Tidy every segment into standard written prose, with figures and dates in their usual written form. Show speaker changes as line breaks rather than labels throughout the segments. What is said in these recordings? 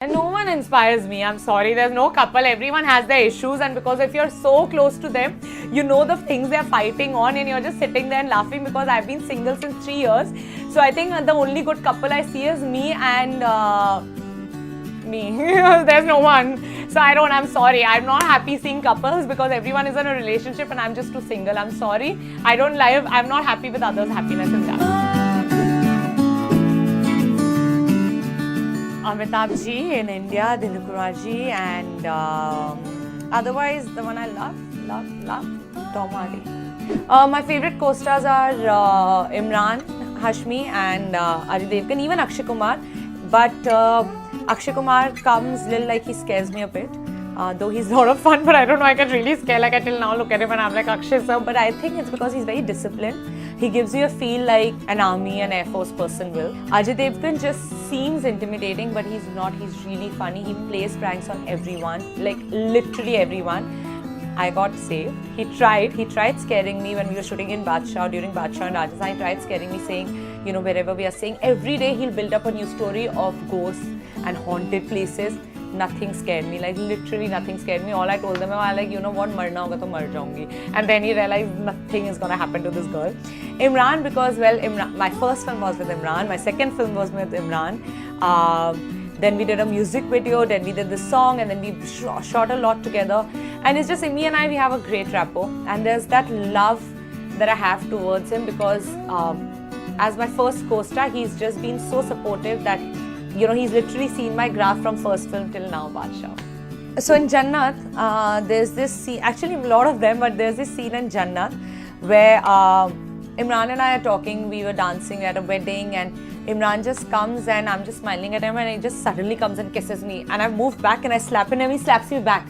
And no one inspires me. I'm sorry. There's no couple. Everyone has their issues, and because if you're so close to them, you know the things they're fighting on, and you're just sitting there and laughing. Because I've been single since 3 years, so I think the only good couple I see is me and me. There's no one. So I'm sorry. I'm not happy seeing couples because everyone is in a relationship and I'm just too single. I'm sorry. I'm not happy with others' happiness in that. Amitabh ji in India, Dilip Kumar ji, and otherwise the one I love, Tom Hardy. My favorite co-stars are Imran Hashmi and Ajay Devgan, even Akshay Kumar. But Akshay Kumar comes little like he scares me a bit. Though he's a lot of fun, but I don't know, I get really scared. Like I till now look at him and I'm like, Akshay sir. But I think it's because he's very disciplined. He gives you a feel like an army and Air Force person will. Ajay Devgan just seems intimidating, but he's not. He's really funny. He plays pranks on everyone, like literally everyone. I got saved. He tried scaring me when we were shooting in Baadshaho, during Baadshaho and Raaz. He tried scaring me saying, you know, wherever we are saying, every day he'll build up a new story of ghosts and haunted places. Nothing scared me, like literally nothing scared me. All I told them, I like, you know what, marna hoga to mar jaungi. And then he realized nothing is gonna happen to this girl. Imran, because well, my first film was with Imran, my second film was with Imran. Then we did a music video, then we did the song, and then we shot a lot together. And it's just me and I, we have a great rapport. And there's that love that I have towards him because as my first co-star, he's just been so supportive that, you know, he's literally seen my graph from first film till now, Baadshaho. So in Jannat, there's this scene, actually a lot of them, but there's this scene in Jannat where Imran and I are talking, we were dancing at a wedding, and Imran just comes and I'm just smiling at him and he just suddenly comes and kisses me. And I've moved back and I slap him and he slaps me back.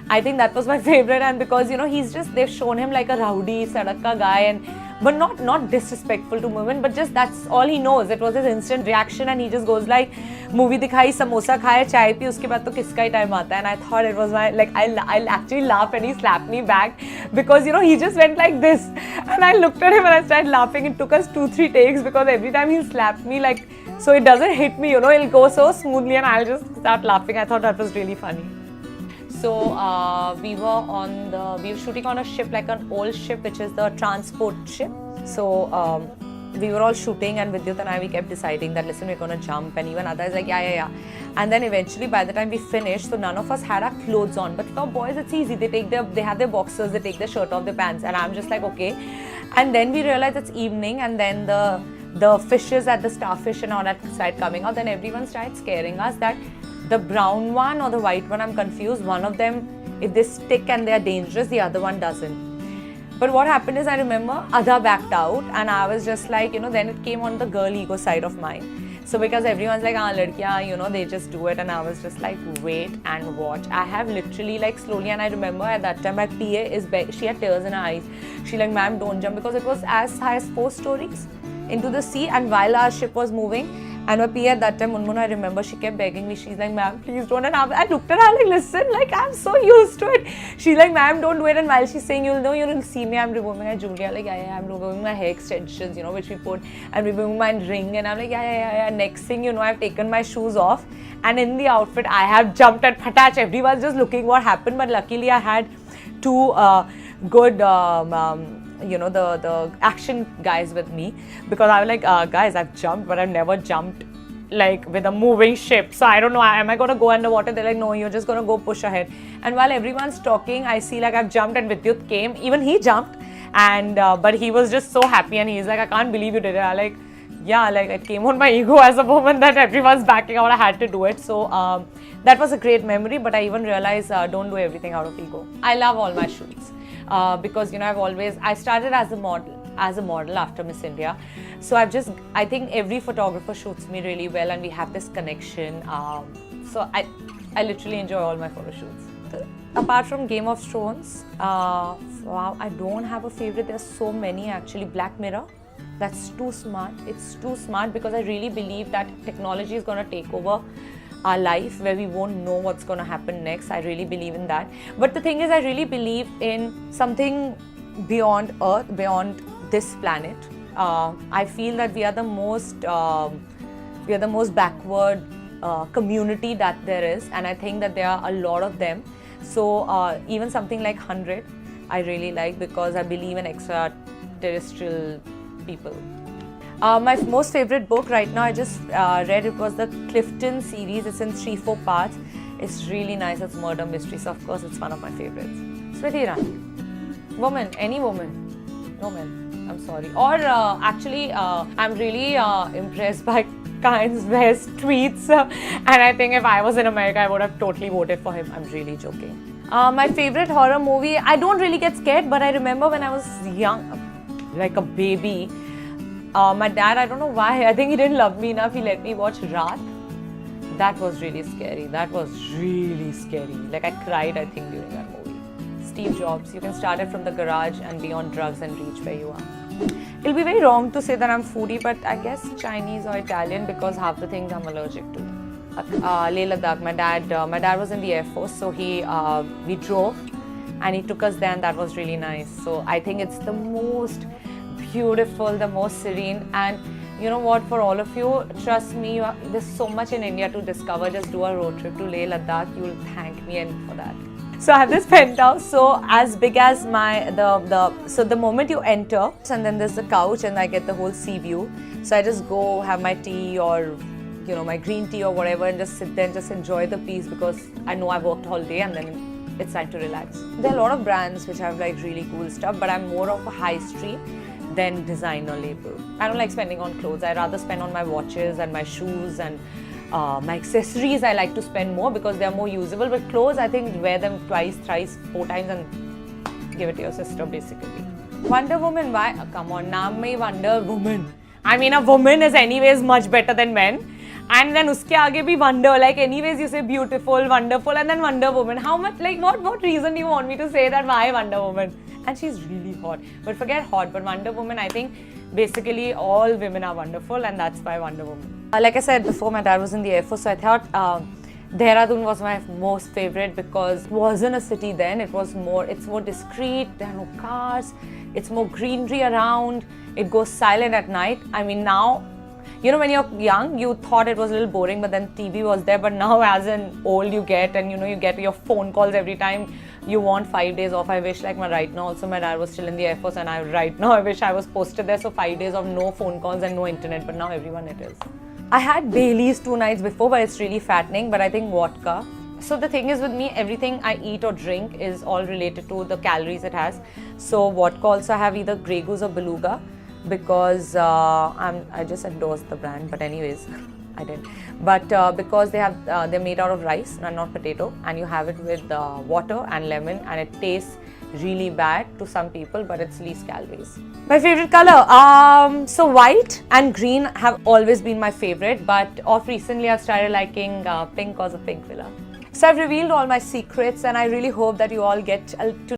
I think that was my favorite, and because, you know, they've shown him like a rowdy, sadaka guy, but not disrespectful to women, but just that's all he knows. It was his instant reaction and he just goes like, movie dikhai, samosa khaya, chai pi, uske baad to kiska hi time aata hai. And I thought it was I'll actually laugh and he slapped me back because, you know, he just went like this. And I looked at him and I started laughing. It took us 2-3 takes because every time he slapped me, like, so it doesn't hit me, you know, it'll go so smoothly and I'll just start laughing. I thought that was really funny. So we were shooting on a ship, like an old ship, which is the transport ship. So we were all shooting, and Vidyut and I, we kept deciding that, listen, we're going to jump, and even Ada is like, yeah. And then eventually, by the time we finished, so none of us had our clothes on. But for boys, it's easy. They have their boxers, they take their shirt off, their pants, and I'm just like, okay. And then we realized it's evening, and then the fishes at the starfish and all that started coming out. Then everyone started scaring us that the brown one or the white one, I'm confused. One of them, if they stick and they're dangerous, the other one doesn't. But what happened is, I remember Ada backed out and I was just like, you know, then it came on the girl ego side of mine. So because everyone's like, ladkiyan, you know, they just do it, and I was just like, wait and watch. I have literally like slowly, and I remember at that time my PA she had tears in her eyes. She like, ma'am, don't jump, because it was as high as 4 stories into the sea, and while our ship was moving, and my PA at that time, Munmun, I remember, she kept begging me. She's like, ma'am, please don't. And I looked at her like, listen, like, I'm so used to it. She's like, ma'am, don't do it. And while she's saying, you'll see me, I'm removing my jewelry. I'm like, yeah, I'm removing my hair extensions, you know, which we put, and removing my ring. And I'm like, yeah. Next thing, you know, I've taken my shoes off. And in the outfit, I have jumped at patach. Everyone's just looking what happened. But luckily, I had 2 good you know, the action guys with me, because I was like, guys, I've jumped, but I've never jumped like with a moving ship, so I don't know, am I going to go underwater? They're like, no, you're just going to go push ahead. And while everyone's talking, I see like I've jumped, and Vidyut came, even he jumped, and but he was just so happy, and he's like, I can't believe you did it. I like, yeah, like it came on my ego as a woman that everyone's backing out, I had to do it. So that was a great memory, but I even realized don't do everything out of ego. I love all my shoots. Because, you know, I started as a model after Miss India. So I think every photographer shoots me really well, and we have this connection. So I literally enjoy all my photo shoots. Apart from Game of Thrones, wow, I don't have a favorite. There's so many actually. Black Mirror, that's too smart. It's too smart because I really believe that technology is going to take over our life, where we won't know what's going to happen next. I really believe in that. But the thing is, I really believe in something beyond Earth, beyond this planet. I feel that we are the most backward community that there is, and I think that there are a lot of them. So even something like 100, I really like, because I believe in extraterrestrial people. My most favorite book right now, I just read, it was the Clifton series. It's in 3-4 parts. It's really nice. It's murder mystery, so of course it's one of my favorites. Smriti Irani. Woman, any woman. No men, I'm sorry. Or actually, I'm really impressed by Kanye West's tweets. And I think if I was in America, I would have totally voted for him. I'm really joking. My favorite horror movie, I don't really get scared, but I remember when I was young, like a baby, my dad, I don't know why, I think he didn't love me enough, he let me watch Raaz. That was really scary. That was really scary. Like I cried, I think, during that movie. Steve Jobs, you can start it from the garage and be on drugs and reach where you are. It'll be very wrong to say that I'm foodie, but I guess Chinese or Italian, because half the things I'm allergic to. Leh Ladakh, my dad was in the Air Force, so we drove and he took us there, and that was really nice. So I think it's the most beautiful, the most serene, and you know what, for all of you, trust me, there's so much in India to discover. Just do a road trip to Leh Ladakh, you'll thank me for that. So I have this penthouse, so as big as so the moment you enter, and then there's the couch, and I get the whole sea view. So I just go have my tea, or my green tea or whatever, and just sit there and just enjoy the peace, because I know I've worked all day and then it's time to relax. There are a lot of brands which have like really cool stuff, but I'm more of a high street than designer label. I don't like spending on clothes. I rather spend on my watches and my shoes and my accessories. I like to spend more because they're more usable. But clothes, I think wear them twice, thrice, 4 times and give it to your sister basically. Wonder Woman, why? Come on, naam mein Wonder Woman. I mean, a woman is anyways much better than men. And then uske aage bhi wonder, like anyways you say beautiful, wonderful, and then Wonder Woman. How much, like what reason do you want me to say that why Wonder Woman? And she's really hot. But forget hot, but Wonder Woman, I think basically all women are wonderful, and that's why Wonder Woman. Like I said before, my dad was in the Air Force, so I thought Dehradun was my most favorite because it wasn't a city then. It's more discreet, there are no cars, it's more greenery around, it goes silent at night. I mean now, when you're young, you thought it was a little boring, but then TV was there. But now as an old you get, and you get your phone calls every time you want 5 days off. I wish like right now also my dad was still in the Air Force, and right now I wish I was posted there. So 5 days of no phone calls and no internet, but now everyone it is. I had Baileys 2 nights before, but it's really fattening, but I think vodka. So the thing is with me, everything I eat or drink is all related to the calories it has. So vodka also I have either Grey Goose or Beluga, because I just endorsed the brand, but anyways, I didn't. But because they're made out of rice and not potato, and you have it with water and lemon, and it tastes really bad to some people, but it's least calories. My favorite color, so white and green have always been my favorite, but of recently I've started liking pink because of Pink Villa. So I've revealed all my secrets, and I really hope that you all get to